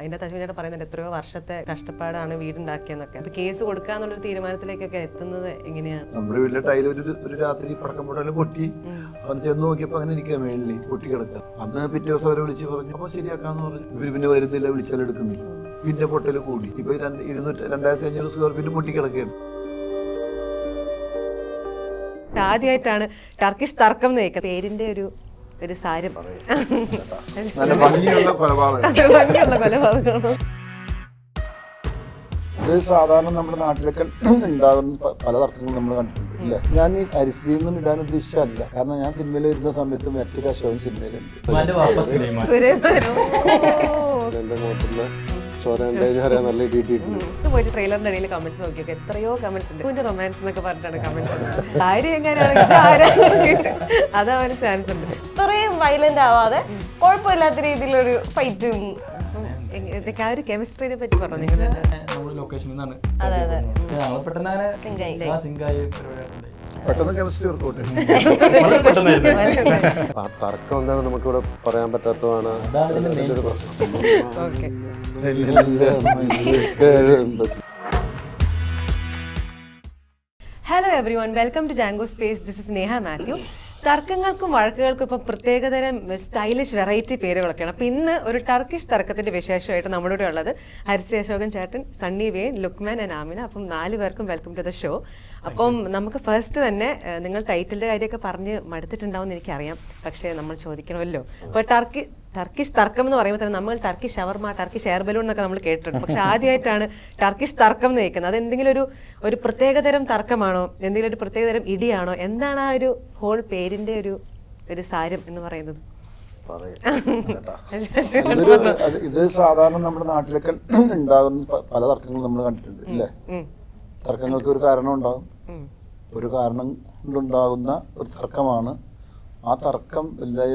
അതിൻ്റെ അശ്വിൻ പറയുന്നുണ്ട് എത്രയോ വർഷത്തെ കഷ്ടപ്പാടാണ് വീടുണ്ടാക്കിയെന്നൊക്കെ. അപ്പൊ കേസ് കൊടുക്കാന്നുള്ളൊരു തീരുമാനത്തിലേക്കൊക്കെ എത്തുന്നത് എങ്ങനെയാണ്? നമ്മുടെ വീട്ടിലെ ടൈൽ ഒരു രാത്രി പടക്കം പൊട്ടാലും പൊട്ടി, അവൻ ചെന്ന് നോക്കിയപ്പോ അങ്ങനെ ഇരിക്കുക, മേളിൽ പൊട്ടി കിടക്കുക. അന്ന് പിറ്റേ ദിവസം അവരെ വിളിച്ച് പറഞ്ഞു അപ്പൊ ശരിയാക്കാന്ന് പറഞ്ഞു. ഇവര് പിന്നെ വരുന്നില്ല, വിളിച്ചാലും എടുക്കുന്നില്ല. പിന്നെ പൊട്ടൽ കൂടി, ഇപ്പൊ 2500 സ്ക്വയർ ഫീറ്റ് പൊട്ടി കിടക്കുകയാണ്. ആദ്യമായിട്ടാണ് ടർക്കിഷ് തർക്കം എന്ന് കേൾക്കുക. പേരിന്റെ ഒരു സാരം നല്ല ഭംഗിയുള്ള കൊലപാതകമാണ്. ഇത് സാധാരണ നമ്മുടെ നാട്ടിലൊക്കെ ഉണ്ടാകുന്ന പല തർക്കങ്ങളും നമ്മൾ കണ്ടിട്ടുണ്ട് അല്ലേ. ഞാൻ ഈ അരിശ്രീന്നും ഇടാൻ ഉദ്ദേശിച്ചല്ല, കാരണം ഞാൻ സിനിമയിൽ വരുന്ന സമയത്ത് മറ്റൊരു അശോകൻ സിനിമയിലുണ്ട്. എന്റെ മുഖത്തുള്ള നല്ല പോയിട്ട് ട്രെയിലറിന്റെ ഇടയിൽ കമന്റ്സ് നോക്കിയൊക്കെ എത്രയോ കമന്റ്സ് ഉണ്ട്. റൊമാൻസ് എന്നൊക്കെ പറഞ്ഞിട്ടാണ് കമന്റ്സ്. കാര്യം എങ്ങനെയാണ് അതാവാനും ചാൻസ് ഉണ്ട്. ഇത്രയും വയലന്റ് ആവാതെ കുഴപ്പമില്ലാത്ത രീതിയിലൊരു ഫൈറ്റും ആ ഒരു കെമിസ്ട്രിനെ പറ്റി പറഞ്ഞു. പെട്ടെന്ന് കെമിസ്ട്രി വർക്കൗട്ട്. ആ തർക്കം എന്താണ് നമുക്കിവിടെ പറയാൻ പറ്റാത്തതാണ് ഒരു പ്രശ്നം. Hello everyone, welcome to Jango Space. This is Neha Mathew. തർക്കങ്ങൾക്കും വഴക്കുകൾക്കും ഇപ്പം പ്രത്യേകതരം സ്റ്റൈലിഷ് വെറൈറ്റി പേരുകളൊക്കെയാണ്. അപ്പം ഇന്ന് ഒരു ടർക്കിഷ് തർക്കത്തിന്റെ വിശേഷമായിട്ട് നമ്മുടെ കൂടെ ഉള്ളത് ഹരിശ്രീ അശോകൻ ചേട്ടൻ, സണ്ണി വെയിൻ, ലുക്മാൻ ആൻഡ് ആമിന. അപ്പം 4 പേർക്കും വെൽക്കം ടു ദ ഷോ. അപ്പം നമുക്ക് ഫസ്റ്റ് തന്നെ നിങ്ങൾ ടൈറ്റിലിന്റെ കാര്യമൊക്കെ പറഞ്ഞ് മടുത്തിട്ടുണ്ടാവും എന്ന് എനിക്കറിയാം, പക്ഷേ നമ്മൾ ചോദിക്കണമല്ലോ. ഇപ്പോൾ ടർക്കിഷ് തർക്കം എന്ന് പറയുമ്പോൾ തന്നെ നമ്മൾ ടർക്കിഷ് ഷവർമ, ടർക്കിഷ് എയർ ബലൂൺ എന്നൊക്കെ നമ്മൾ കേട്ടിട്ടുണ്ട്. പക്ഷെ ആദ്യമായിട്ടാണ് ടർക്കിഷ് തർക്കം എന്ന് കേൾക്കുന്നത്. അതെന്തെങ്കിലും ഒരു പ്രത്യേകതരം തർക്കമാണോ, എന്തെങ്കിലും ഒരു പ്രത്യേകതരം ഇടിയാണോ, എന്താണ് ആ ഒരു ഹോൾ പേരിന്റെ ഒരു സാരം എന്ന് പറയുന്നത്? ഇത് സാധാരണ നമ്മുടെ നാട്ടിലൊക്കെ ഉണ്ടാകുന്ന പല തർക്കങ്ങളും നമ്മൾ കണ്ടിട്ടുണ്ട് അല്ലേ. തർക്കങ്ങൾക്ക് ഒരു കാരണം ഉണ്ടാകും, ഒരു കാരണം കൊണ്ടുണ്ടാകുന്ന ഒരു തർക്കമാണ്. ആ തർക്കം വലുതായി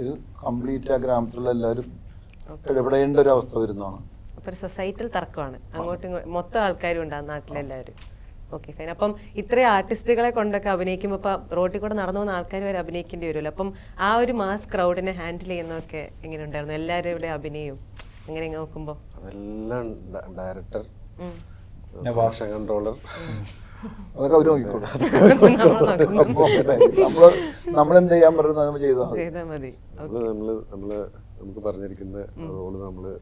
ഒരു കംപ്ലീറ്റ് ആ ഗ്രാമത്തിലുള്ള എല്ലാവരും ഇടപെടേണ്ട ഒരു അവസ്ഥ വരുന്നതാണ്. അപ്പൊ ഒരു സൊസൈറ്റൽ തർക്കമാണ്, അങ്ങോട്ടും ഇങ്ങോട്ടും മൊത്തം ആൾക്കാരും ഉണ്ടാകും നാട്ടിലെല്ലാവരും. Okay fine. അപ്പം ഇത്രയും ആർട്ടിസ്റ്റുകളെ കൊണ്ടൊക്കെ അഭിനയിക്കുമ്പോൾ ഇപ്പം റോട്ടിൽ കൂടെ നടന്നു പോകുന്ന ആൾക്കാർ വരെ അഭിനയിക്കേണ്ടി വരുമല്ലോ. അപ്പം ആ ഒരു മാസ് ക്രൗഡിനെ ഹാൻഡിൽ ചെയ്യുന്നതൊക്കെ എങ്ങനെ ഉണ്ടായിരുന്നു? എല്ലാവരും ഇവിടെ അഭിനയവും എങ്ങനെ നോക്കുമ്പോൾ? അതെല്ലാം ഡയറക്ടർ, കൺട്രോളർ, അതൊക്കെ അവര് നോക്കിക്കോളും. നമ്മളെന്ത് ചെയ്യാൻ പറയുന്നത് ചെയ്താൽ മതി. നമുക്ക് പറഞ്ഞിരിക്കുന്ന റോള് നമ്മള്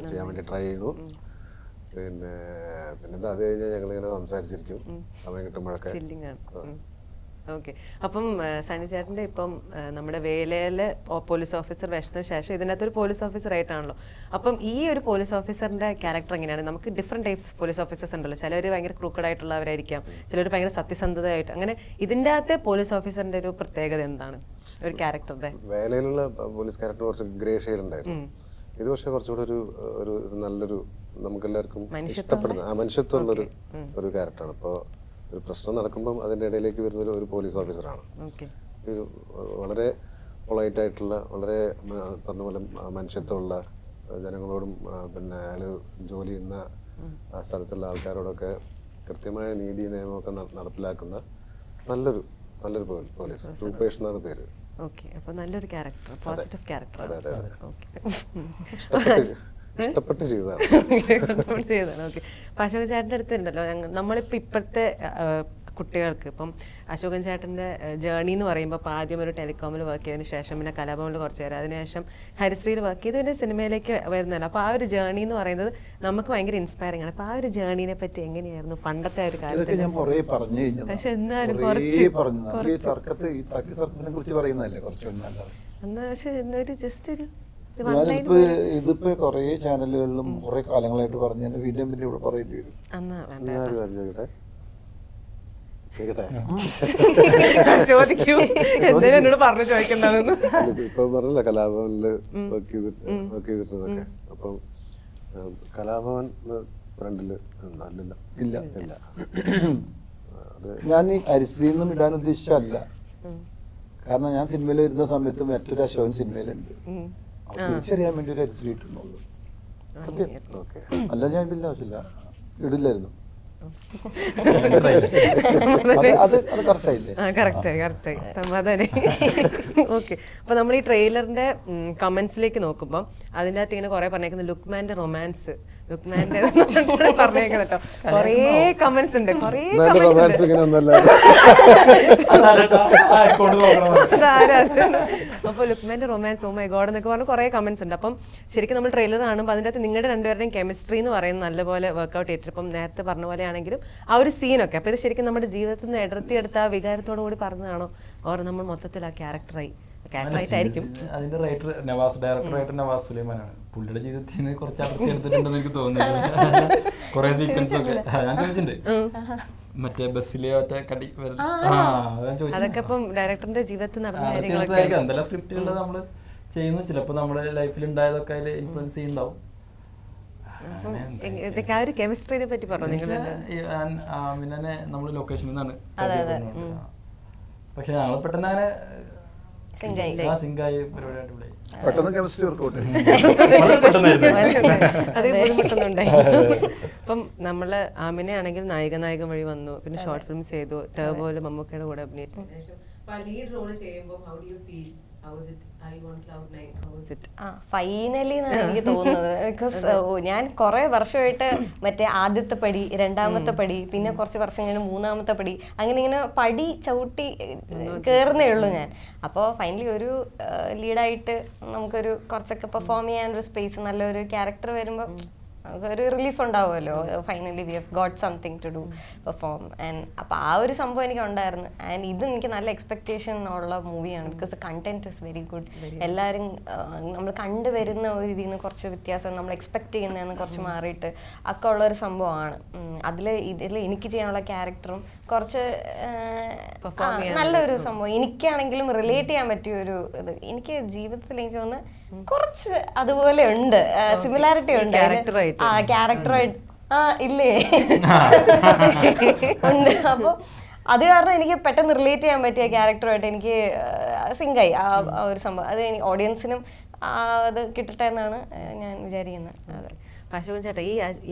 ചെയ്യാൻ വേണ്ടി ട്രൈ ചെയ്യുന്നു. പിന്നെ അത് കഴിഞ്ഞാൽ ഞങ്ങളിങ്ങനെ സംസാരിച്ചിരിക്കും സമയം കിട്ടുമ്പോഴൊക്കെ. ഓക്കെ. അപ്പം സണ്ണി ചേട്ടൻ്റെ ഇപ്പം നമ്മുടെ വേലയിലെ പോലീസ് ഓഫീസർ വേഷത്തിന് ശേഷം ഇതിനകത്തൊരു പോലീസ് ഓഫീസർ ആയിട്ടാണല്ലോ. അപ്പം ഈ ഒരു പോലീസ് ഓഫീസറിന്റെ ക്യാരക്ടർ എങ്ങനെയാണ്? നമുക്ക് different types of police officers ഉണ്ടല്ലോ. ചിലർ ഭയങ്കര ക്രൂക്കഡ് ആയിട്ടുള്ളവരായിരിക്കാം, ചിലർ ഭയങ്കര സത്യസന്ധതയായിട്ട്. അങ്ങനെ ഇതിൻ്റെ അകത്തെ പോലീസ് ഓഫീസറിന്റെ ഒരു പ്രത്യേകത എന്താണ് ഒരു ക്യാരക്ടറുടെ? വേലയിലുള്ള പോലീസ് ക്യാരക്ടർ കുറച്ച് ഗ്രേ ഷെയ്ഡ് ഉണ്ടായിരുന്നു. ഇത് പക്ഷെ കുറച്ചുകൂടെ ഒരു നല്ലൊരു നമുക്കെല്ലാവർക്കും ഇഷ്ടപ്പെടുന്ന മനുഷ്യത്വമുള്ള ഒരു ക്യാരക്ടറാണ്. അപ്പോൾ ഒരു പ്രശ്നം നടക്കുമ്പം അതിൻ്റെ ഇടയിലേക്ക് വരുന്ന ഒരു പോലീസ് ഓഫീസറാണ്. ഇത് വളരെ പൊളൈറ്റ് ആയിട്ടുള്ള, വളരെ പറഞ്ഞ പോലെ മനുഷ്യത്വമുള്ള, ജനങ്ങളോടും പിന്നെ അയാൾ ജോലി ചെയ്യുന്ന സ്ഥലത്തുള്ള ആൾക്കാരോടൊക്കെ കൃത്യമായ നീതി നിയമമൊക്കെ നടപ്പിലാക്കുന്ന നല്ലൊരു പോലീസ്. രൂപേഷ് എന്നാണ് പേര്. ഓക്കെ. അപ്പോൾ നല്ലൊരു ക്യാരക്ടർ, പോസിറ്റീവ് ക്യാരക്ടർ. ഇഷ്ടപ്പെട്ട് ചെയ്തതാണ്. ഓക്കെ. അപ്പോൾ അശോകൻ ചേട്ടൻ്റെ അടുത്തുണ്ടല്ലോ, നമ്മളിപ്പോൾ ഇപ്പോഴത്തെ കുട്ടികൾക്ക് ഇപ്പം അശോകൻ ചേട്ടൻ്റെ ജേർണി എന്ന് പറയുമ്പോൾ ഇപ്പോൾ ആദ്യം ഒരു ടെലികോമിൽ വർക്ക് ചെയ്തതിന് ശേഷം പിന്നെ കലാഭവനിൽ കുറച്ച് നേരം, അതിനുശേഷം ഹരിശ്രീയിൽ വർക്ക് ചെയ്ത് പിന്നെ സിനിമയിലേക്ക് വരുന്നതല്ല. അപ്പോൾ ആ ഒരു ജേർണി എന്ന് പറയുന്നത് നമുക്ക് ഭയങ്കര ഇൻസ്പയറിംഗ് ആണ്. അപ്പോൾ ആ ഒരു ജേർണീനെ പറ്റി എങ്ങനെയായിരുന്നു പണ്ടത്തെ ഒരു കാലത്ത്? പക്ഷെ എന്നാലും ഇതിപ്പോ കൊറേ ചാനലുകളിലും കുറെ കാലങ്ങളായിട്ട് പറഞ്ഞു വീണ്ടും പിന്നെ ഇവിടെ പറയേണ്ടി വരും. ചോദിക്കൂ, എന്തായാലും എന്നോട് പറഞ്ഞു ചോദിക്കണ്ടെന്ന്. ഇപ്പൊ പറഞ്ഞില്ല കലാഭവനില് വർക്ക് ചെയ്തിട്ടൊക്കെ. അപ്പം കലാഭവൻ ഫ്രണ്ടില് ഇല്ല. ഞാൻ ഈ അരിശ്രീന്നും ഇടാൻ ഉദ്ദേശിച്ചല്ല, കാരണം ഞാൻ സിനിമയിൽ വരുന്ന സമയത്ത് മറ്റൊരു അശോകൻ സിനിമയിലുണ്ട്. തിരിച്ചറിയാൻ വേണ്ടി ഒരു അരിശ്രീ ഇട്ടുന്നുള്ളൂ. സത്യം. അല്ല ഞാൻ ഇടില്ല, ആവശ്യമില്ല, ഇടില്ലായിരുന്നു. സമാധാനം. ഓക്കെ. അപ്പൊ നമ്മൾ ഈ ട്രെയിലറിന്റെ കമന്റ്സിലേക്ക് നോക്കുമ്പോൾ അതിൻ്റെ അകത്ത് ഇങ്ങനെ കുറെ പറഞ്ഞേക്കുന്നത് ലുക്മാന്റെ റൊമാൻസ്, ലുക്മാന്റെ പറഞ്ഞേക്കുന്നത് കേട്ടോ. കുറേ കമന്റ്സ് ഉണ്ട്, കുറേ റൊമാൻസ് ഇങ്ങനെ ഒന്നല്ല. അപ്പോൾ ലുക്മാന്റെ റൊമാൻസ്, ഓ മൈ ഗോഡ് എന്നൊക്കെ പറഞ്ഞ് കുറേ കമന്റ്സ് ഉണ്ട്. അപ്പം ശരിക്കും നമ്മൾ ട്രെയിലർ കാണുമ്പോൾ അതിൻ്റെ അകത്ത് നിങ്ങളുടെ രണ്ടുപേരുടെയും കെമിസ്ട്രി എന്ന് പറയുന്നത് നല്ലപോലെ വർക്ക്ഔട്ട് ചെയ്തിട്ട്, ഇപ്പം നേരത്തെ പറഞ്ഞ പോലെ ആണെങ്കിലും ആ ഒരു സീനൊക്കെ, അപ്പോൾ ഇത് ശരിക്കും നമ്മുടെ ജീവിതത്തിൽ നിന്ന് ഇടർത്തിയെടുത്ത ആ വികാരത്തോടു കൂടി പറഞ്ഞതാണോ, ഓർ നമ്മൾ മൊത്തത്തിൽ ആ ക്യാരക്ടറായിട്ടായിരിക്കും. അതിന്റെ റൈറ്റർ നവാസ്, ഡയറക്ടർ നവാസ് സുലൈമാനാണ്. പുള്ളിയുടെ ജീവിതത്തിൽ നിന്ന് കുറച്ച് അടർത്തി എടുത്തിട്ടുണ്ടെന്ന് എനിക്ക് തോന്നുന്നു. കുറെ സീക്വൻസ് ഒക്കെ ഞാൻ ചോദിച്ചിട്ടുണ്ട്, മറ്റേ ബസ്സിലെ ഒറ്റ കടി അതൊക്കെ ഇപ്പം ഡയറക്ടറിന്റെ ജീവിതത്തിൽ നടന്ന എന്തെല്ലാം സ്ക്രിപ്റ്റുകൾ നമ്മള് ചെയ്യുന്നു, ചിലപ്പോൾ നമ്മുടെ ലൈഫിൽ ഉണ്ടായതൊക്കെ അതിൽ ഇൻഫ്ലുവൻസ് ചെയ്യുന്നുണ്ടാവും. ആ ഒരു കെമിസ്ട്രിനെ പറ്റി പറഞ്ഞു നിങ്ങൾ. പിന്നെ നമ്മൾ ലൊക്കേഷനിൽ നിന്നാണ്, പക്ഷെ ഞങ്ങൾ പെട്ടെന്ന് അങ്ങനെ സിങ്കായി പരിപാടിയായിട്ട് പെട്ടെന്ന് കെമിസ്ട്രി വർക്കൗട്ട് അതേ ബുദ്ധിമുട്ടൊന്നുണ്ടായി. അപ്പം നമ്മള് ആമിനെ ആണെങ്കിൽ നായിക വഴി വന്നു, പിന്നെ ഷോർട്ട് ഫിലിംസ് ചെയ്തു, ടർബോയില് മമ്മൂക്കയുടെ കൂടെ അഭിനയിച്ചു. ഫൈനലി എന്നാണ് എനിക്ക് തോന്നുന്നത്. ബിക്കോസ് ഞാൻ കുറെ വർഷമായിട്ട് മറ്റേ ആദ്യത്തെ പടി, രണ്ടാമത്തെ പടി, പിന്നെ കുറച്ച് വർഷം കഴിഞ്ഞ് മൂന്നാമത്തെ പടി, അങ്ങനെ ഇങ്ങനെ പടി ചവിട്ടി കയറുന്നേ ഉള്ളൂ ഞാൻ. അപ്പോൾ ഫൈനലി ഒരു ലീഡായിട്ട് നമുക്കൊരു കുറച്ചൊക്കെ പെർഫോം ചെയ്യാനൊരു സ്പേസ്, നല്ലൊരു ക്യാരക്ടർ വരുമ്പോൾ ഒരു റിലീഫ് ഉണ്ടാവുമല്ലോ. Finally we have got something to do perform. And അപ്പോൾ ആ ഒരു സംഭവം എനിക്ക് ഉണ്ടായിരുന്നു. ആൻഡ് ഇത് എനിക്ക് നല്ല എക്സ്പെക്ടേഷൻ ഉള്ള മൂവിയാണ്. Because content is very good. എല്ലാവരും നമ്മൾ കണ്ടുവരുന്ന ഒരു ഇതിൽ നിന്ന് കുറച്ച് വ്യത്യാസം, നമ്മൾ എക്സ്പെക്ട് ചെയ്യുന്നതെന്ന് കുറച്ച് മാറിയിട്ട് ഒക്കെ ഉള്ളൊരു സംഭവമാണ്. ഇതിൽ എനിക്ക് ചെയ്യാനുള്ള ക്യാരക്ടറും കുറച്ച് നല്ലൊരു സംഭവം, എനിക്കാണെങ്കിലും റിലേറ്റ് ചെയ്യാൻ പറ്റിയ ഒരു ഇത് എനിക്ക് ജീവിതത്തിൽ എനിക്ക് തോന്നുന്നു കുറച്ച് അതുപോലെ ഉണ്ട്, സിമിലാരിറ്റി ഉണ്ട് ക്യാരക്ടറായിട്ട്. ഇല്ലേ ഉണ്ട്. അപ്പോൾ അത് കാരണം എനിക്ക് പെട്ടെന്ന് റിലേറ്റ് ചെയ്യാൻ പറ്റിയ ക്യാരക്ടറുമായിട്ട് എനിക്ക് സിങ്കായി ആ ഒരു സംഭവം. അത് ഓഡിയൻസിനും അത് കിട്ടട്ടെ എന്നാണ് ഞാൻ വിചാരിക്കുന്നത്. അതെ. അശോകൻ ചേട്ടൻ,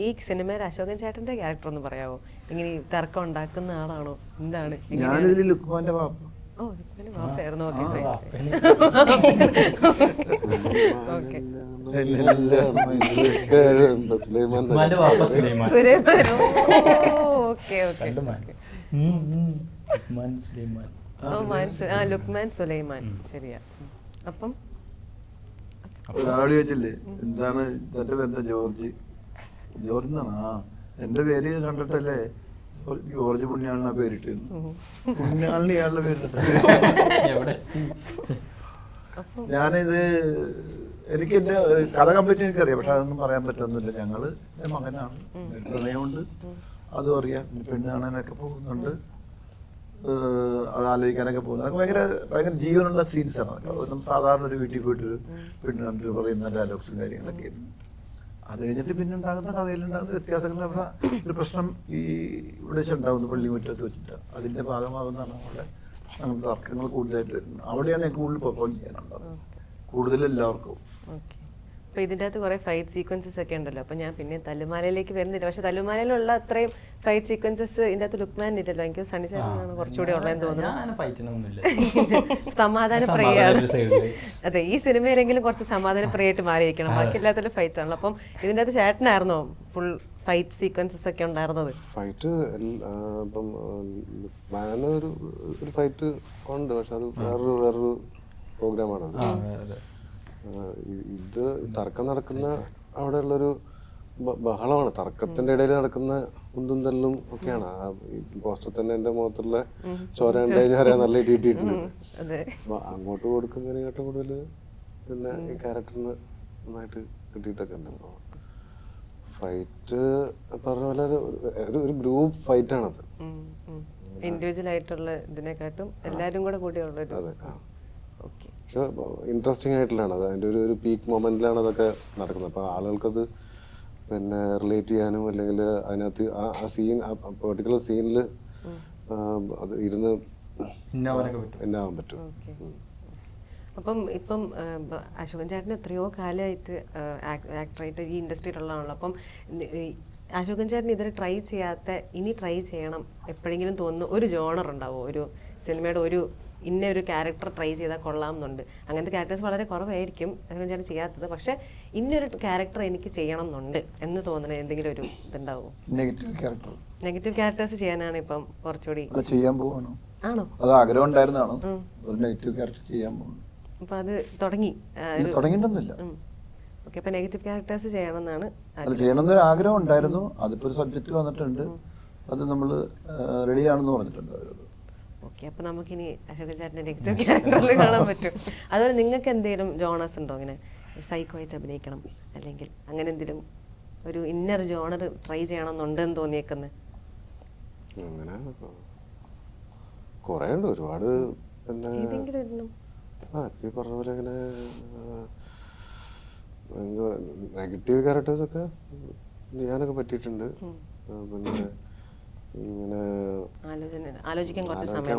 ഈ സിനിമയിൽ അശോകൻ ചേട്ടന്റെ ക്യാരക്ടർ ഒന്ന് പറയാമോ? ഇങ്ങനെ തർക്കം ഉണ്ടാക്കുന്ന ആളാണോ, എന്താണ്? ഞാനിതിൽ ലുക്മാന്റെ പാപ്പ. ഓ, വാപ്പായിരുന്നു. ലുക്മാൻ സുലൈമാൻ, ശരിയാ. അപ്പം ഒരാള് ചോദിച്ചില്ലേ എന്താണ് എന്റെ പേരെന്താ, ജോർജ് എന്നാണ്. എന്റെ പേര് കണ്ടിട്ടല്ലേ ജോർജ് പുണ്യാളിനാ പേരിട്ട്. പുണ്യാളിന് ഇയാളുടെ പേരിട്ട. ഞാനിത് എനിക്ക് എന്റെ കഥ കംപ്ലീറ്റ് എനിക്കറിയാം, പക്ഷെ അതൊന്നും പറയാൻ പറ്റൊന്നുമില്ല. ഞങ്ങള് എന്റെ മകനാണ്, പ്രണയമുണ്ട്, അതും അറിയാം. പെണ്ണ് കാണാനൊക്കെ പോകുന്നുണ്ട്, അത് ആലോചിക്കാനൊക്കെ പോകുന്നത്. അതൊക്കെ ഭയങ്കര ജീവനുള്ള സീൻസാണ്. അതൊക്കെ സാധാരണ ഒരു വീട്ടിൽ പോയിട്ടൊരു പെണ്ണ് കണ്ടിട്ട് പറയുന്ന ഡയലോഗ്സും കാര്യങ്ങളൊക്കെ. അത് കഴിഞ്ഞിട്ട് പിന്നെ ഉണ്ടാകുന്ന കഥയിലുണ്ടാകുന്ന വ്യത്യാസങ്ങൾ, ഒരു പ്രശ്നം ഈ ഇവിടെ വെച്ചുണ്ടാകുന്നു, പള്ളിമുറ്റത്ത് വെച്ചിട്ട്. അതിന്റെ ഭാഗമാകുന്നതാണ് നമ്മുടെ അങ്ങനത്തെ തർക്കങ്ങൾ കൂടുതലായിട്ട് വരുന്നത്. അവിടെയാണ് കൂടുതൽ പെർഫോം ചെയ്യാനുള്ളത്, കൂടുതൽ എല്ലാവർക്കും. അപ്പോൾ ഇതിൻ്റെ അകത്ത് കുറേ ഫൈറ്റ് സീക്വൻസസ് ഒക്കെ ഉണ്ടല്ലോ. അപ്പോൾ ഞാൻ പിന്നെ തല്ലുമാലയിലേക്ക് വരുന്നില്ല, പക്ഷെ തല്ലുമാലയിലുള്ള അത്രയും ഫൈറ്റ് സീക്വൻസസ് ഇതിൻ്റെ അകത്ത് ലുക്മാൻ ഇല്ലല്ലോ. എനിക്ക് സണ്ണിച്ചാണ് കുറച്ചുകൂടി ഉള്ളതെന്ന് തോന്നുന്നു. സമാധാനപ്രിയയാണ്. അതെ, ഈ സിനിമയിലെങ്കിലും കുറച്ച് സമാധാനപ്രിയമായിട്ട് മാറിയിരിക്കണം. ബാക്കി എല്ലാത്തിലും ഫൈറ്റ് ആണല്ലോ. അപ്പം ഇതിൻ്റെ അകത്ത് ചേട്ടനായിരുന്നോ ഫുൾ ഫൈറ്റ് സീക്വൻസസ് ഒക്കെ ഉണ്ടായിരുന്നത്? ഫൈറ്റ് ഇപ്പം ഒരു ഫൈറ്റ് ഉണ്ട്, പക്ഷെ അത് വേറൊരു പ്രോഗ്രാമാണ്. ഇത് തർക്കം നടക്കുന്ന അവിടെയുള്ളൊരു ബഹളമാണ്, തർക്കത്തിന്റെ ഇടയിൽ നടക്കുന്ന ഉന്തും തല്ലും ഒക്കെയാണ്. പോസ്റ്റർ തന്നെ എന്റെ മുഖത്തുള്ള ചോര ഉണ്ടായി നല്ല ഇട്ടിട്ടുണ്ട്. അപ്പൊ അങ്ങോട്ട് കൊടുക്കുന്നതിനെക്കാട്ടും കൂടുതൽ പിന്നെ ഈ ക്യാരക്ടറിന് നന്നായിട്ട് കിട്ടിയിട്ടൊക്കെ ഉണ്ട്. ഫൈറ്റ് പറഞ്ഞ പോലെ ഒരു ഗ്രൂപ്പ് ഫൈറ്റ് ആണത്. ഇൻഡിവിജ്വൽ ആയിട്ടുള്ള ഇതിനെക്കാട്ടും എല്ലാരും കൂടെ കൂടിയുള്ളൊരു. പക്ഷെ ഇൻട്രസ്റ്റിംഗ് ആയിട്ടുള്ളതാണ് അത്. അതിൻ്റെ ഒരു പീക്ക് മൊമെന്റിലാണ് അതൊക്കെ നടക്കുന്നത്. അപ്പോൾ ആളുകൾക്കത് പിന്നെ റിലേറ്റ് ചെയ്യാനും അല്ലെങ്കിൽ അതിനകത്ത് ആ സീൻ, ആ പെർട്ടിക്കുലർ സീനിൽ അത് ഇരുന്ന് എന്നാവാൻ പറ്റും. അപ്പം ഇപ്പം അശോകൻ ചേട്ടൻ എത്രയോ കാലമായിട്ട് ആക്ടറായിട്ട് ഈ ഇൻഡസ്ട്രിയിലുള്ളതാണല്ലോ. അപ്പം അശോകൻ ചേട്ടൻ ഇതുവരെ ട്രൈ ചെയ്യാത്ത, ഇനി ട്രൈ ചെയ്യണം എപ്പോഴെങ്കിലും തോന്നുന്നു ഒരു ജോണർ ഉണ്ടാവുമോ? ഒരു സിനിമയുടെ ഒരു ഇന്ന ഒരു ക്യാരക്ടർ ട്രൈ ചെയ്താൽ കൊള്ളാം എന്നുണ്ട്? അങ്ങനത്തെ ക്യാരക്ടേഴ്സ് വളരെ കുറവായിരിക്കും ചേട്ടൻ ചെയ്യാത്തത്, പക്ഷെ ഇന്നൊരു ക്യാരക്ടർ എനിക്ക് ചെയ്യണം എന്നുണ്ട് എന്ന് തോന്നുന്ന എന്തെങ്കിലും ഒരു ഇതുണ്ടാവുമോ? നെഗറ്റീവ് ക്യാരക്ടർ നെഗറ്റീവ് ക്യാരക്ടേഴ്സ് ചെയ്യാനാണ് ഇപ്പം കുറച്ചുകൂടി അത് ചെയ്യാൻ പോവാണ്. ആണോ? അത് ആഗ്രഹം ഉണ്ടായിരുന്നതാണ് ഒരു നെഗറ്റീവ് ക്യാരക്ടർ ചെയ്യാൻ പോകുന്നത്. അപ്പൊ അത് തുടങ്ങി തുടങ്ങിയിട്ടൊന്നുമില്ല. ഓക്കെ. അപ്പൊ നെഗറ്റീവ് ക്യാരക്ടേഴ്സ് ചെയ്യണം എന്നാണ് അത് ചെയ്യണമെന്നൊരു ആഗ്രഹം ഉണ്ടായിരുന്നു. അതിപ്പോ ഒരു സബ്ജക്റ്റ് വന്നിട്ടുണ്ട്, അത് നമ്മൾ റെഡിയാണെന്ന് പറഞ്ഞിട്ടുണ്ട് അവരോട്. ഓക്കെ. അപ്പൊ നമുക്കിനി അശോകൻ ചേട്ടൻ്റെ നെഗറ്റീവ് ക്യാരക്ടറിൽ കാണാൻ പറ്റും. അതുപോലെ നിങ്ങൾക്ക് എന്തെങ്കിലും ജോണേഴ്സ് ഉണ്ടോ ഇങ്ങനെ സൈക്കോ ആയിട്ട് അഭിനയിക്കണം അല്ലെങ്കിൽ അങ്ങനെ എന്തെങ്കിലും ഒരു ഇന്നർ ജോണർ ട്രൈ ചെയ്യണം എന്നുണ്ടെന്ന് തോന്നിയേക്കുന്നത്? അങ്ങനെ കുറേ ഉണ്ട്, ഒരുപാട്. പിന്നെ ഏതെങ്കിലും ഒരെണ്ണം? ഈ പറഞ്ഞ പോലെ ഇങ്ങനെ നെഗറ്റീവ് ക്യാരക്ടേഴ്സൊക്കെ ചെയ്യാനൊക്കെ പറ്റിയിട്ടുണ്ട്. പിന്നെ ഇങ്ങനെ ആലോചിക്കാൻ കുറച്ച് സമയം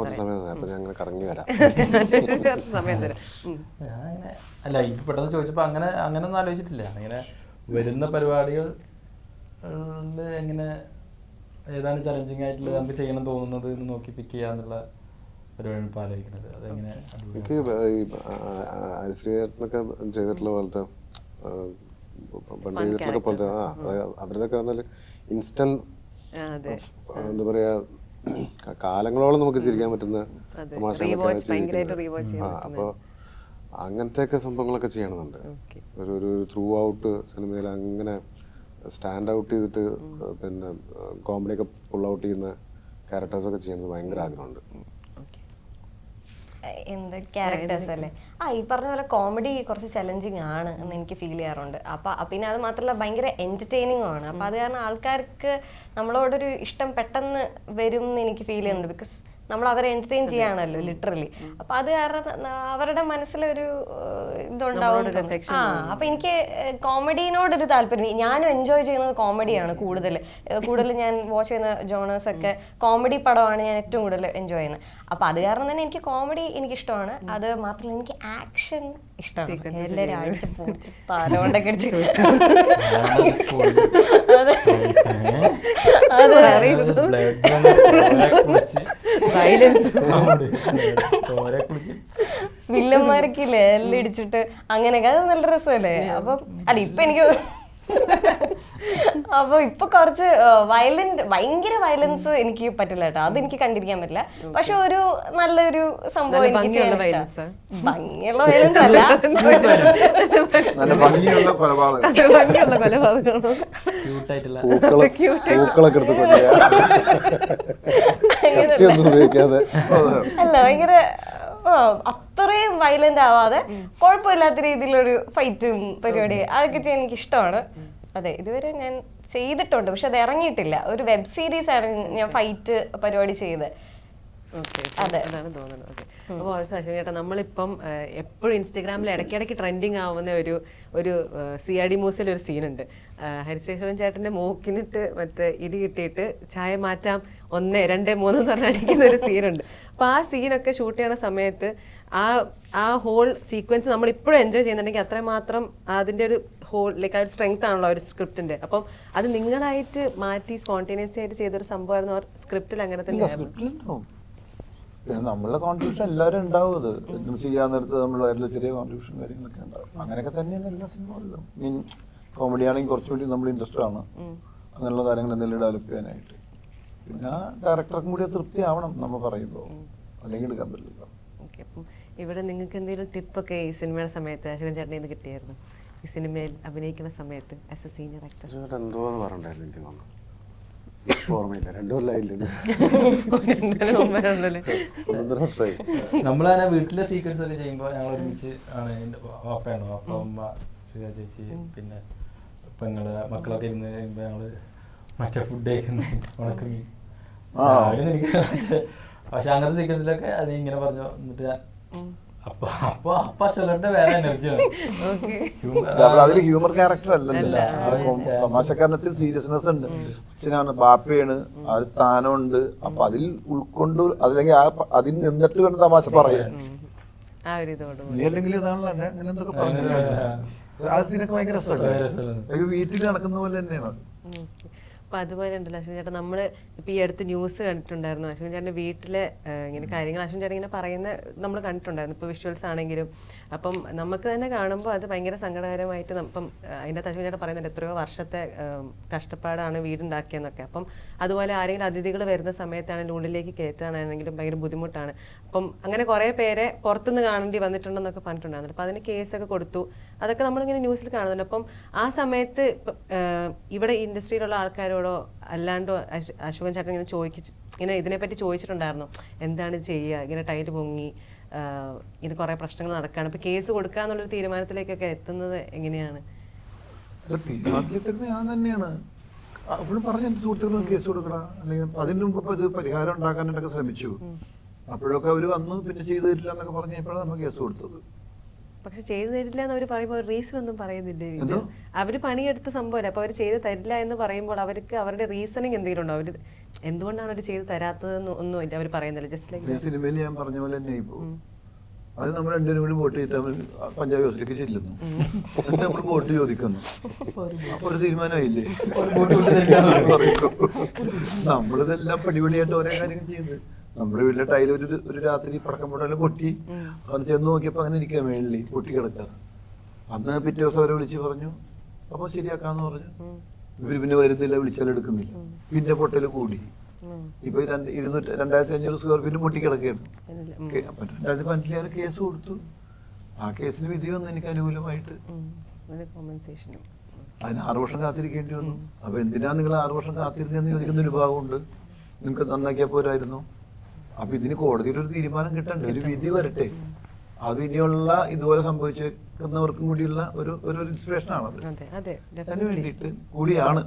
അപ്പൊ ഞാൻ അങ്ങനെ കറങ്ങി വരാം. സമയം തരാം. അങ്ങനെ അല്ല, ഇപ്പൊ പെട്ടെന്ന് ചോദിച്ചപ്പോ അങ്ങനെ ഒന്നും ആലോചിച്ചിട്ടില്ല. അങ്ങനെ വരുന്ന പരിപാടികൾ എങ്ങനെ ഏതാണ് ചലഞ്ചിങ് ആയിട്ടുള്ളത് നമുക്ക് ചെയ്യണം തോന്നുന്നത് എന്ന് നോക്കി പിക്ക് ചെയ്യാന്നുള്ള പരിപാടിയാണ് ഇപ്പൊ ആലോചിക്കുന്നത്. അതെങ്ങനെ എനിക്ക് ഹരിശ്രീയേട്ടനൊക്കെ ചെയ്തിട്ടുള്ള പോലത്തെ പണ്ട് ചെയ്തിട്ടുള്ള പോലത്തെ അവരുടെയൊക്കെ പറഞ്ഞാല് ഇൻസ്റ്റന്റ് എന്താ പറയാ കാലങ്ങളോളം നമുക്ക് ചിരിക്കാൻ പറ്റുന്ന അപ്പൊ അങ്ങനത്തെ സംഭവങ്ങളൊക്കെ ചെയ്യണമെന്നുണ്ട്. ഒരു ത്രൂ ഔട്ട് സിനിമയിൽ അങ്ങനെ സ്റ്റാൻഡ് ഔട്ട് ചെയ്തിട്ട് പിന്നെ കോമഡിയൊക്കെ പുൾ ഔട്ട് ചെയ്യുന്ന ക്യാരക്ടേഴ്സൊക്കെ ചെയ്യണമെന്ന് ഭയങ്കര ആഗ്രഹമുണ്ട്. എന്ത് ക്യാരക്ടേഴ്സ് അല്ലേ? ഈ പറഞ്ഞ പോലെ കോമഡി കുറച്ച് ചലഞ്ചിങ് ആണ് എന്ന് എനിക്ക് ഫീൽ ചെയ്യാറുണ്ട്. പിന്നെ അത് മാത്രമല്ല ഭയങ്കര എന്റർടൈനിങ് ആണ്. അപ്പൊ അത് കാരണം ആൾക്കാർക്ക് നമ്മളോടൊരു ഇഷ്ടം പെട്ടെന്ന് വരും എന്ന് എനിക്ക് ഫീൽ ചെയ്യുന്നുണ്ട്. ബിക്കോസ് നമ്മൾ അവരെ എന്റർടൈൻ ചെയ്യാണല്ലോ ലിറ്ററലി. അപ്പൊ അത് കാരണം അവരുടെ മനസ്സിലൊരു ഇതുണ്ടാവും. അപ്പൊ എനിക്ക് കോമഡിനോടൊരു താല്പര്യം, ഞാനും എൻജോയ് ചെയ്യുന്നത് കോമഡിയാണ് കൂടുതൽ ഞാൻ വാച്ച് ചെയ്യുന്ന ജോണേഴ്സ് ഒക്കെ കോമഡി പടമാണ് ഞാൻ ഏറ്റവും കൂടുതൽ എൻജോയ് ചെയ്യുന്നത്. അപ്പൊ അത് കാരണം തന്നെ എനിക്ക് കോമഡി എനിക്കിഷ്ടമാണ്. അത് മാത്രമല്ല എനിക്ക് ആക്ഷൻ ഇഷ്ടമാണ്. എല്ലാവരും അടിച്ച് പൊടിച്ച് തലോണ്ടൊക്കെ അടിച്ച് വില്ലന്മാർക്കില്ലേ എല്ലാം ഇടിച്ചിട്ട് അങ്ങനെയൊക്കെ, അത് നല്ല രസമല്ലേ? അപ്പം അല്ല ഇപ്പൊ എനിക്ക് അപ്പൊ ഇപ്പൊ കുറച്ച് ഭയങ്കര വയലൻസ് എനിക്ക് പറ്റില്ല കേട്ടോ, അതെനിക്ക് കണ്ടിരിക്കാൻ പറ്റില്ല. പക്ഷെ ഒരു നല്ലൊരു സംഭവം എനിക്ക് ചെയ്യാൻ ഇഷ്ടം. ഭംഗിയുള്ള വയലൻസ് അല്ല, ഭംഗിയുള്ള അല്ല ഭയങ്കര അത്രയും വയലന്റ് ആവാതെ കുഴപ്പമില്ലാത്ത രീതിയിലൊരു ഫൈറ്റും പരിപാടി അതൊക്കെ ചെയ്യാൻ എനിക്ക് ഇഷ്ടമാണ്. അതെ, ഇതുവരെ ഞാൻ ചെയ്തിട്ടുണ്ട്, പക്ഷെ അത് ഇറങ്ങിയിട്ടില്ല. ഒരു വെബ് സീരീസ് ആണ് ഞാൻ ഫൈറ്റ് പരിപാടി ചെയ്തത്. അതാണ് തോന്നുന്നത്. അപ്പോൾ അശോകൻ ചേട്ടാ, നമ്മളിപ്പം എപ്പോഴും ഇൻസ്റ്റഗ്രാമിൽ ഇടയ്ക്കിടയ്ക്ക് ട്രെൻഡിങ് ആവുന്ന ഒരു CID മൂസിൽ ഒരു സീനുണ്ട്. ഹരിശ്രീ ചേട്ടൻ്റെ മൂക്കിനിട്ട് മറ്റേ ഇടി കിട്ടിയിട്ട് ചായ മാറ്റാം 1 2 3 എന്ന് പറഞ്ഞ് അടിക്കുന്ന ഒരു സീനുണ്ട്. അപ്പോൾ ആ സീനൊക്കെ ഷൂട്ട് ചെയ്യണ സമയത്ത് ആ ഹോൾ സീക്വൻസ് നമ്മൾ ഇപ്പോഴും എൻജോയ് ചെയ്യുന്നുണ്ടെങ്കിൽ അത്രമാത്രം അതിൻ്റെ ഒരു ഹോൾ ലൈക്ക് ആ ഒരു സ്ട്രെങ്ത് ആണല്ലോ ഒരു സ്ക്രിപ്റ്റിൻ്റെ. അപ്പം അത് നിങ്ങളായിട്ട് മാറ്റി സ്പോണ്ടേനിയസ് ആയിട്ട് ചെയ്തൊരു സംഭവമായിരുന്നു. സ്ക്രിപ്റ്റിൽ അങ്ങനെ തന്നെയായിരുന്നു. പിന്നെ നമ്മളുടെ കോൺട്രിബ്യൂഷൻ എല്ലാവരും ഉണ്ടാവും. അത് ചെയ്യാൻ നേരത്ത് നമ്മളായിട്ടുള്ള ചെറിയ കോൺട്രിബ്യൂഷൻ കാര്യങ്ങളൊക്കെ ഉണ്ടാവും. അങ്ങനെയൊക്കെ തന്നെയാണ് എല്ലാ സിനിമകളിലും. മീൻ കോമഡി ആണെങ്കിൽ കുറച്ചുകൂടി നമ്മൾ ഇൻട്രസ്റ്റ് ആണ് അങ്ങനെയുള്ള കാര്യങ്ങൾ എന്തെങ്കിലും ഡെവലപ്പ് ചെയ്യാനായിട്ട്. പിന്നെ ഡയറക്ടർക്കും കൂടി തൃപ്തി ആവണം നമ്മൾ പറയുമ്പോൾ, അല്ലെങ്കിൽ എടുക്കാൻ പറ്റില്ല. ഓക്കെ. അപ്പം ഇവിടെ നിങ്ങൾക്ക് എന്തെങ്കിലും ടിപ്പൊക്കെ ഈ സിനിമയുടെ സമയത്ത് അശോകൻ ചേട്ടനെ ഇത് കിട്ടിയായിരുന്നു? ഈ സിനിമയിൽ അഭിനയിക്കുന്ന സമയത്ത് ആസ് എ സീനിയർ ആക്ടർ നമ്മളങ്ങനെ വീട്ടിലെ സീക്വൻസ് ഒക്കെ ചെയ്യുമ്പോൾ ഞങ്ങൾ ഒരുമിച്ച് ആണ്. വാപ്പയാണ്, വാപ്പ, അമ്മ, ശ്രീജ ചേച്ചി, പിന്നെ പെങ്ങള്, മക്കളൊക്കെ ഇരുന്ന് കഴിയുമ്പോൾ ഞങ്ങള് മറ്റേ ഫുഡ് കഴിക്കുന്ന ഉണക്കമീൻ. പക്ഷെ അങ്ങനത്തെ സീക്വൻസിലൊക്കെ അത് ഇങ്ങനെ പറഞ്ഞു. എന്നിട്ട് ഞാൻ അപ്പൊ അശോകന്റെ വേറെ എനർജിയാണ്. അതിൽ ഹ്യൂമർ ക്യാരക്ടർ അല്ലല്ലോ, തമാശക്കാരനത്തിൽ സീരിയസ്നെസ് ഉണ്ട്. അച്ഛനാണ്, ബാപ്പയാണ്, ആ ഒരു സ്ഥാനമുണ്ട്. അപ്പൊ അതിൽ ഉൾക്കൊണ്ട് അല്ലെങ്കിൽ അതിൽ നിന്നിട്ട് വേണം തമാശ പറയാൻ. നീ അല്ലെങ്കിൽ ഇതാണല്ലോ അങ്ങനെ എന്തൊക്കെ പറഞ്ഞു. ആ സീനൊക്കെ ഭയങ്കര രസമല്ലേ, വീട്ടിൽ നടക്കുന്ന പോലെ തന്നെയാണ് അത്. അപ്പം അതുപോലെ ഉണ്ടല്ലോ അശ്വിൻ ചേട്ടാ, നമ്മൾ ഇപ്പോൾ ഈ അടുത്ത് ന്യൂസ് കണ്ടിട്ടുണ്ടായിരുന്നു അശ്വിൻ ചേട്ടൻ്റെ വീട്ടിലെ ഇങ്ങനെ കാര്യങ്ങൾ അശ്വിൻ ചേട്ടൻ ഇങ്ങനെ പറയുന്ന നമ്മൾ കണ്ടിട്ടുണ്ടായിരുന്നു, ഇപ്പോൾ വിഷ്വൽസ് ആണെങ്കിലും. അപ്പം നമുക്ക് തന്നെ കാണുമ്പോൾ അത് ഭയങ്കര സങ്കടകരമായിട്ട് ഇപ്പം അതിൻ്റെ അശ്വിൻ ചേട്ടൻ പറയുന്നുണ്ട് എത്രയോ വർഷത്തെ കഷ്ടപ്പാടാണ് വീടുണ്ടാക്കിയെന്നൊക്കെ. അപ്പം അതുപോലെ ആരെങ്കിലും അതിഥികൾ വരുന്ന സമയത്താണെങ്കിലും ഉള്ളിലേക്ക് കയറ്റാനാണെങ്കിലും ഭയങ്കര ബുദ്ധിമുട്ടാണ്. അപ്പം അങ്ങനെ കുറേ പേരെ പുറത്തുനിന്ന് കാണേണ്ടി വന്നിട്ടുണ്ടെന്നൊക്കെ പറഞ്ഞിട്ടുണ്ടായിരുന്നു. അപ്പം അതിന് കേസൊക്കെ കൊടുത്തു, അതൊക്കെ നമ്മളിങ്ങനെ ന്യൂസിൽ കാണുന്നുണ്ട്. അപ്പം ആ സമയത്ത് ഇവിടെ ഇൻഡസ്ട്രിയിലുള്ള ആൾക്കാരോടോ അല്ലാണ്ടോ അശോകൻ ചേട്ടൻ ഇങ്ങനെ ഇങ്ങനെ ഇതിനെപ്പറ്റി ചോദിച്ചിട്ടുണ്ടായിരുന്നു, എന്താണ് ചെയ്യുക, ഇങ്ങനെ ടൈറ്റ് പൊങ്ങി ഇങ്ങനെ കുറേ പ്രശ്നങ്ങൾ നടക്കുകയാണ്, ഇപ്പം കേസ് കൊടുക്കുക എന്നുള്ളൊരു തീരുമാനത്തിലേക്കൊക്കെ എത്തുന്നത് എങ്ങനെയാണ്? തീരുമാനത്തിലെത്തുന്നത് ഞാൻ തന്നെയാണ്. അപ്പോഴും പറഞ്ഞ എൻ്റെ സുഹൃത്തുക്കളും കേസ് കൊടുക്കണം, അല്ലെങ്കിൽ അതിന് മുമ്പ് ഇത് പരിഹാരം ഉണ്ടാക്കാനായിട്ടൊക്കെ ശ്രമിച്ചു. അപ്പോഴൊക്കെ അവർ വന്നു പിന്നെ ചെയ്തു തരില്ല എന്നൊക്കെ പറഞ്ഞപ്പോഴാണ് നമ്മൾ കേസ് കൊടുത്തത്. പക്ഷെ ചെയ്തു തരില്ല എന്ന് അവർ പറയുമ്പോൾ റീസൺ ഒന്നും പറയുന്നില്ലേ? ഇത് അവർ പണിയെടുത്ത സംഭവമല്ല, അപ്പോൾ അവർ ചെയ്ത് തരില്ല എന്ന് പറയുമ്പോൾ അവർക്ക് അവരുടെ റീസണിങ് എന്തെങ്കിലും ഉണ്ടോ? അവർ എന്തുകൊണ്ടാണ് അവർ ചെയ്ത് തരാത്തതെന്ന് ഒന്നും ഇല്ല അവർ പറയുന്നില്ല. ജസ്റ്റ് ലൈക്ക് സിനിമയിൽ ഞാൻ പറഞ്ഞ പോലെ തന്നെ ഇപ്പോൾ അത് നമ്മൾ രണ്ടുപേരും കൂടി വോട്ട് ചെയ്തിട്ട് പഞ്ചാബ് ഹൗസിലേക്ക് ചെല്ലുന്നു, എന്നിട്ട് നമ്മൾ വോട്ട് ചോദിക്കുന്നു. അപ്പൊ ഒരു തീരുമാനമായില്ലേ? നമ്മളിതെല്ലാം പടിപടിയായിട്ട് ഓരോ കാര്യങ്ങൾ ചെയ്യുന്നത്. നമ്മുടെ വീട്ടിലെ ടൈൽ ഒരു രാത്രി പടക്കം പൊട്ടാലും പൊട്ടി, അവൻ ചെന്ന് നോക്കിയപ്പോ അങ്ങനെ ഇരിക്കുക, മേളിൽ പൊട്ടി കിടക്കാറ്. അന്ന് പിറ്റേ ദിവസം അവരെ വിളിച്ച് പറഞ്ഞു, അപ്പൊ ശരിയാക്കാന്ന് പറഞ്ഞു. ഇവര് പിന്നെ വരുന്നില്ല, വിളിച്ചാലും എടുക്കുന്നില്ല. പിന്നെ പൊട്ടല് കൂടി. ഇപ്പൊ 2500 സ്ക്വയർ ഫീറ്റ് പൊട്ടിക്കിടക്കുകയായിരുന്നു. 2015 ഞാൻ കേസ് കൊടുത്തു. ആ കേസിന് വിധി വന്നു എനിക്ക് അനുകൂലമായിട്ട്. അതിന് 6 വർഷം കാത്തിരിക്കേണ്ടി വന്നു. അപ്പൊ എന്തിനാ നിങ്ങൾ 6 വർഷം കാത്തിരുന്നെന്ന് ചോദിക്കുന്ന ഒരു ഭാഗമുണ്ട്. നിങ്ങൾക്ക് നന്നാക്കിയാ പോരായിരുന്നു. അപ്പൊ ഇതിന് കോടതിയിൽ ഒരു തീരുമാനം കിട്ടണ്ടേ, ഒരു വിധി വരട്ടെ. അത് ഇനിയുള്ള ഇതുപോലെ സംഭവിച്ചിരിക്കുന്നവർക്കും കൂടിയുള്ള ഒരു ഇൻസ്പിറേഷൻ ആണത്. അതിന് വേണ്ടിയിട്ട് കൂടിയാണ്.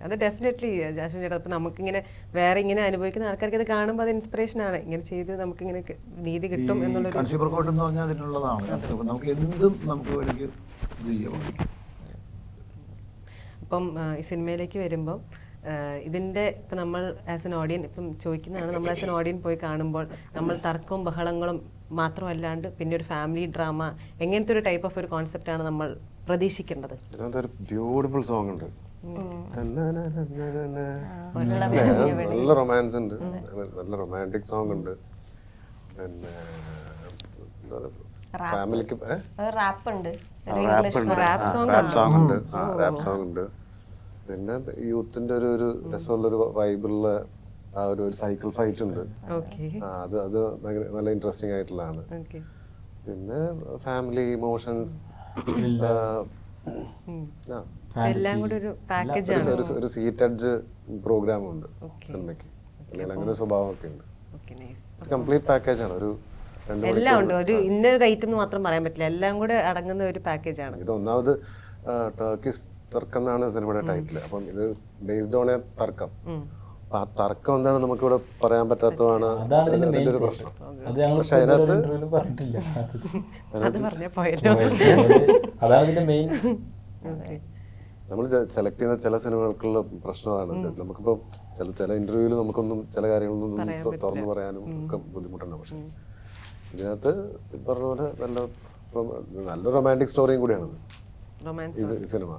അത് ഡെഫിനറ്റ്ലി ജാസ്മിൻ ചേട്ടാ, ഇപ്പം നമുക്കിങ്ങനെ വേറെ ഇങ്ങനെ അനുഭവിക്കുന്ന ആൾക്കാർക്ക് ഇത് കാണുമ്പോൾ അത് ഇൻസ്പിറേഷൻ ആണ്. ഇങ്ങനെ ചെയ്ത് നമുക്കിങ്ങനെ നീതി കിട്ടും എന്നുള്ള കൺസ്യൂമർ കോർട്ട് എന്ന് പറഞ്ഞാൽ അതിനുള്ളതാണ്. നമുക്ക് എന്തും നമുക്ക് വേണമെങ്കിൽ ചെയ്യാം. അപ്പം ഈ സിനിമയിലേക്ക് വരുമ്പം ഇതിൻ്റെ ഇപ്പം നമ്മൾ ആസ് എൻ ഓഡിയൻ ഇപ്പം ചോദിക്കുന്നതാണ്, നമ്മൾ ആസ് എൻ ഓഡിയൻ പോയി കാണുമ്പോൾ നമ്മൾ തർക്കവും ബഹളങ്ങളും മാത്രമല്ലാണ്ട് പിന്നെ ഒരു ഫാമിലി ഡ്രാമ, എങ്ങനത്തെ ഒരു ടൈപ്പ് ഓഫ് ഒരു കോൺസെപ്റ്റാണ് നമ്മൾ പ്രതീക്ഷിക്കേണ്ടത്? ഒരു ബ്യൂട്ടിഫുൾ സോങ് ഉണ്ട്, നല്ല റൊമാൻസ് ഉണ്ട്, നല്ല റൊമാൻറ്റിക് സോങ് ഉണ്ട്. പിന്നെ ഫാമിലിക്ക് റാപ്പ് ഉണ്ട്, റാപ്പ് സോങ് ഉണ്ട്. പിന്നെ യൂത്തിന്റെ ഒരു രസമുള്ളൊരു വൈബിളുള്ള ആ ഒരു സൈക്കിൾ ഫൈറ്റ് ഉണ്ട്. അത് ഭയങ്കര നല്ല ഇൻട്രസ്റ്റിംഗ് ആയിട്ടുള്ളതാണ്. പിന്നെ ഫാമിലി ഇമോഷൻസ്, എല്ലാം കൂടി ഒരു പാക്കേജ് ആണ്. ഒരു സീറ്റ് എഡ്ജ് പ്രോഗ്രാം ഉണ്ട് സിനിമയ്ക്ക്, അല്ലെങ്കിൽ അങ്ങനെ ഒരു സ്വഭാവമൊക്കെ ഉണ്ട്. കംപ്ലീറ്റ് പാക്കേജ് ആണ്. എല്ലാം ഉണ്ട്, ഒരു ഇന്ന റേറ്റ് എന്ന് മാത്രം പറയാൻ പറ്റില്ല, എല്ലാം കൂടെ അടങ്ങുന്ന ഒരു പാക്കേജ് ആണ്. ഇത് ഒന്നാമത് ടർക്കിഷ് തർക്കം എന്നാണ് സിനിമയുടെ ടൈറ്റിൽ. അപ്പം ഇത് ബേസ്ഡ് ഓൺ എ തർക്കം. ആ തർക്കം എന്താണ് നമുക്കിവിടെ പറയാൻ പറ്റാത്തതാണ് അതിന്റെ ഒരു പ്രശ്നം. പക്ഷെ അതിനകത്ത് നമ്മൾ സെലക്ട് ചെയ്യുന്ന ചില സിനിമകൾക്കുള്ള പ്രശ്നം അതാണ്. നമുക്കിപ്പോ ചില ഇന്റർവ്യൂവിൽ നമുക്കൊന്നും ചില കാര്യങ്ങളൊന്നും തുറന്നു പറയാനും ഒക്കെ ബുദ്ധിമുട്ടുണ്ട്. പക്ഷെ ഇതിനകത്ത് പറഞ്ഞ പോലെ നല്ല റൊമാൻറ്റിക് സ്റ്റോറിയും കൂടിയാണ് ഈ സിനിമ.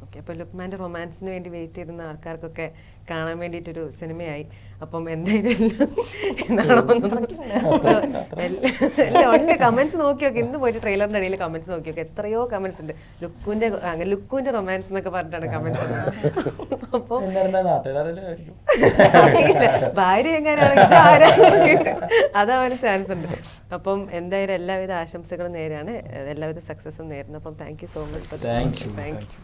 ഓക്കെ, അപ്പോൾ ലുക്മാൻ്റെ റൊമാൻസിന് വേണ്ടി വെയിറ്റ് ചെയ്യുന്ന ആൾക്കാർക്കൊക്കെ കാണാൻ വേണ്ടിയിട്ടൊരു സിനിമയായി. അപ്പം എന്തായാലും ഉണ്ട്. കമൻസ് നോക്കി നോക്കി, ഇന്ന് പോയിട്ട് ട്രെയിലറിൻ്റെ ഇടയിൽ കമൻസ് നോക്കി നോക്കി, എത്രയോ കമൻസ് ഉണ്ട്. ലുക്കുവിൻ്റെ റൊമാൻസ് എന്നൊക്കെ പറഞ്ഞിട്ടാണ് കമൻസ്. അപ്പോൾ ഭാര്യ എങ്ങനെയാണ് അതാവാനും ചാൻസ് ഉണ്ട്. അപ്പം എന്തായാലും എല്ലാവിധ ആശംസകളും നേരാണ്, എല്ലാവിധ സക്സസും നേരുന്നു. അപ്പം thank you so much. Thank you.